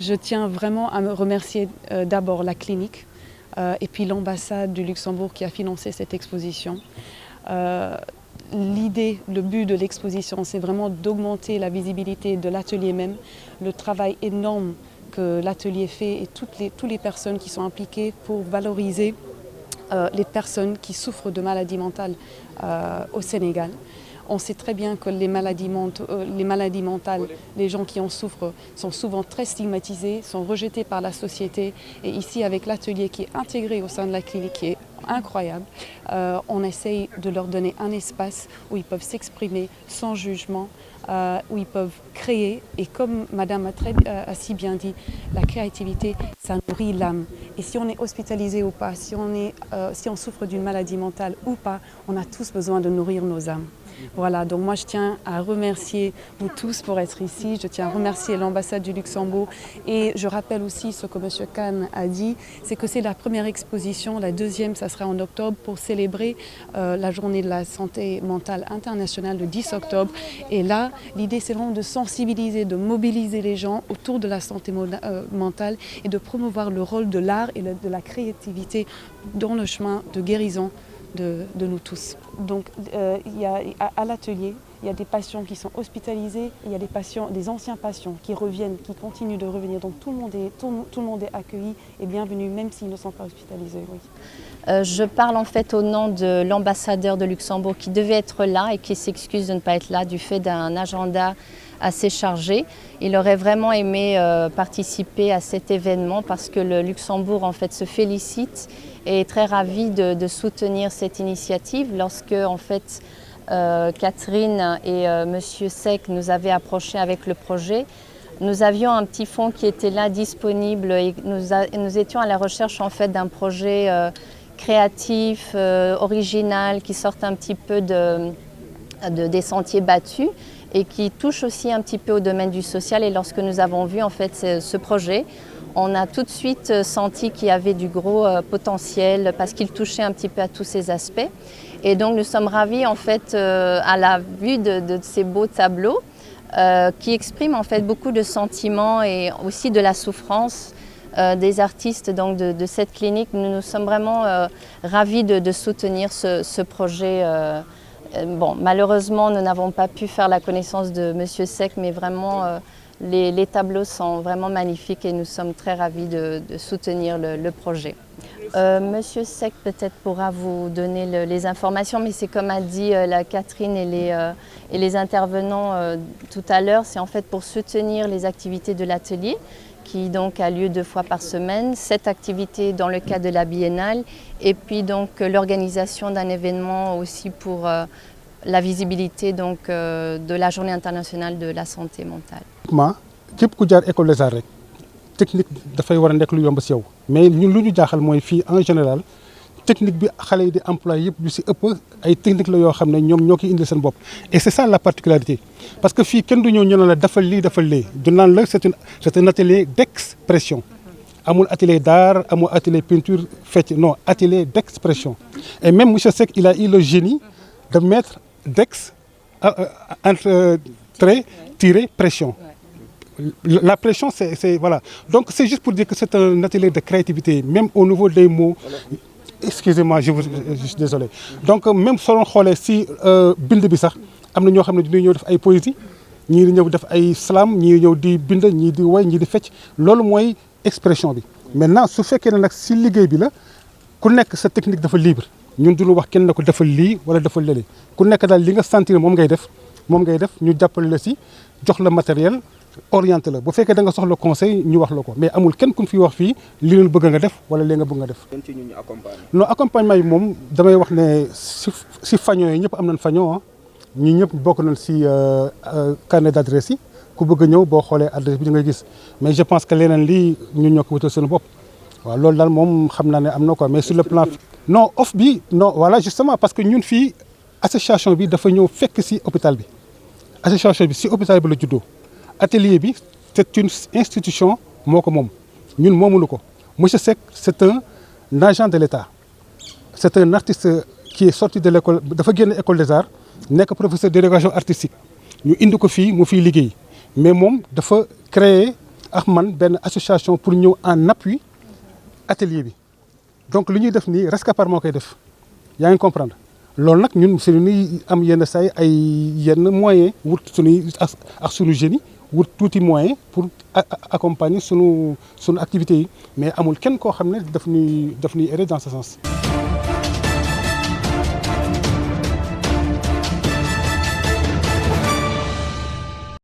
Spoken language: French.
Je tiens vraiment à me remercier d'abord la clinique et puis l'ambassade du Luxembourg qui a financé cette exposition. L'idée, le but de l'exposition, c'est vraiment d'augmenter la visibilité de l'atelier même, le travail énorme que l'atelier fait et toutes les personnes qui sont impliquées pour valoriser les personnes qui souffrent de maladies mentales au Sénégal. On sait très bien que les maladies mentales, les gens qui en souffrent sont souvent très stigmatisés, sont rejetés par la société. Et ici, avec l'atelier qui est intégré au sein de la clinique, qui est incroyable, on essaye de leur donner un espace où ils peuvent s'exprimer sans jugement, où ils peuvent créer. Et comme Madame a si bien dit, la créativité, ça nourrit l'âme. Et si on est hospitalisé ou pas, si on souffre d'une maladie mentale ou pas, on a tous besoin de nourrir nos âmes. Voilà, donc moi je tiens à remercier vous tous pour être ici, je tiens à remercier l'ambassade du Luxembourg et je rappelle aussi ce que M. Kahn a dit, c'est que c'est la première exposition, la deuxième ça sera en octobre pour célébrer la journée de la santé mentale internationale le 10 octobre et là l'idée c'est vraiment de sensibiliser, de mobiliser les gens autour de la santé mentale et de promouvoir le rôle de l'art et de la créativité dans le chemin de guérison de nous tous. Donc à l'atelier, il y a des patients qui sont hospitalisés, il y a des anciens patients qui reviennent, qui continuent de revenir. Donc tout le monde est accueilli et bienvenu, même s'ils ne sont pas hospitalisés. Oui. Je parle en fait au nom de l'ambassadeur de Luxembourg qui devait être là et qui s'excuse de ne pas être là du fait d'un agenda assez chargé. Il aurait vraiment aimé participer à cet événement parce que le Luxembourg en fait se félicite et est très ravi de soutenir cette initiative. Lorsque en fait Catherine et Monsieur Sec nous avaient approchés avec le projet, nous avions un petit fonds qui était là disponible et nous étions à la recherche en fait d'un projet créatif, original, qui sorte un petit peu des sentiers battus et qui touche aussi un petit peu au domaine du social. Et lorsque nous avons vu en fait ce projet, on a tout de suite senti qu'il y avait du gros potentiel parce qu'il touchait un petit peu à tous ces aspects. Et donc nous sommes ravis en fait à la vue de ces beaux tableaux qui expriment en fait beaucoup de sentiments et aussi de la souffrance des artistes donc de cette clinique. Nous sommes vraiment ravis de soutenir ce projet. Bon, malheureusement, nous n'avons pas pu faire la connaissance de Monsieur Sec, mais vraiment les tableaux sont vraiment magnifiques et nous sommes très ravis de soutenir le projet. Monsieur Sec peut-être pourra vous donner les informations, mais c'est comme a dit la Catherine et les intervenants tout à l'heure, c'est en fait pour soutenir les activités de l'atelier qui donc a lieu 2 fois par semaine, cette activité dans le cadre de la biennale et puis donc l'organisation d'un événement aussi pour la visibilité donc de la journée internationale de la santé mentale. képp ku jaar école des arts rek technique dafay war a nekk lu yomb si yow mais ñun lu ñu jaaxal mooy fii en général technique bi xale yi di employé yëpp lu si ëpp ay technique la yoo xam ne ñoom ñoo koy indil seen bopp et c'est ça la particularité parce que fii kenn du ñëw ñu ne la defal lii du naan la c'est un atelier d'expression amul atelier d'art amul atelier peinture fecc non atelier d'expression et même monsieur Seck il a eu le génie de mettre d'ex entre trait tiré pression. La pression, c'est voilà. Donc c'est juste pour dire que c'est un atelier de créativité, même au niveau des mots. Excusez-moi, je suis désolé. Donc même selon si bind bi sax am na ñoo xam ne dinañ ñëw def ay poésie ñii di ñëw def ay slam ñii ñëw di bind ñii di woy ñii di fecc loolu mooy expression bi. Maintenant su fekkee ne nag si liggéey bi la ku nekk sa technique dafa libre ñun duñu wax kenn na ko defal lii wala defal lële ku nekk daal li nga sentir moom ngay def ñu jàppale la si jox la matériel. Orienté la bu fekkee da nga soxla conseil ñu wax la ko mais amul kenn ku fi wax fii li leen bëgg nga def wala li nga bëgg nga def. non accompagnement yi moom damay wax ne si fañon yi ñëpp am nañ fañon ñi ñëpp bokk nañ si carnet d'adresse yi ku bëgg a ñëw boo xoolee adresse bi di nga gis mais je pense que leneen lii ñun ñoo ko wutal suñu bopp waaw loolu daal moom xam naa ne am na quoi mais sur le plan. non off bi non voilà justement parce que ñun fii association bi dafa ñëw fekk si hôpital bi association bi si hôpital bi la juddoo. Atelier bi c'est une institution moo ko moom ñun moomuñu ko monsieur Seck c'est un agent de l'État c'est un artiste qui est sorti de l'école dafa génn école des arts nekk professeur d'éducation artistique ñu indi ko fii mu fiy liggéey mais moom dafa créer ak man benn association pour ñëw en appui atelier bi donc li ñuy def nii Rescapar moo koy def yaa ngi comprendre loolu nag ñun suñu ñuy am yenn say ay yenn moyen wut suñuy ak suñu jeunes yi wut tuuti moyen pour accompagner sunu activités yi mais amul kenn koo xam ne daf ñuy aider dans ce sens.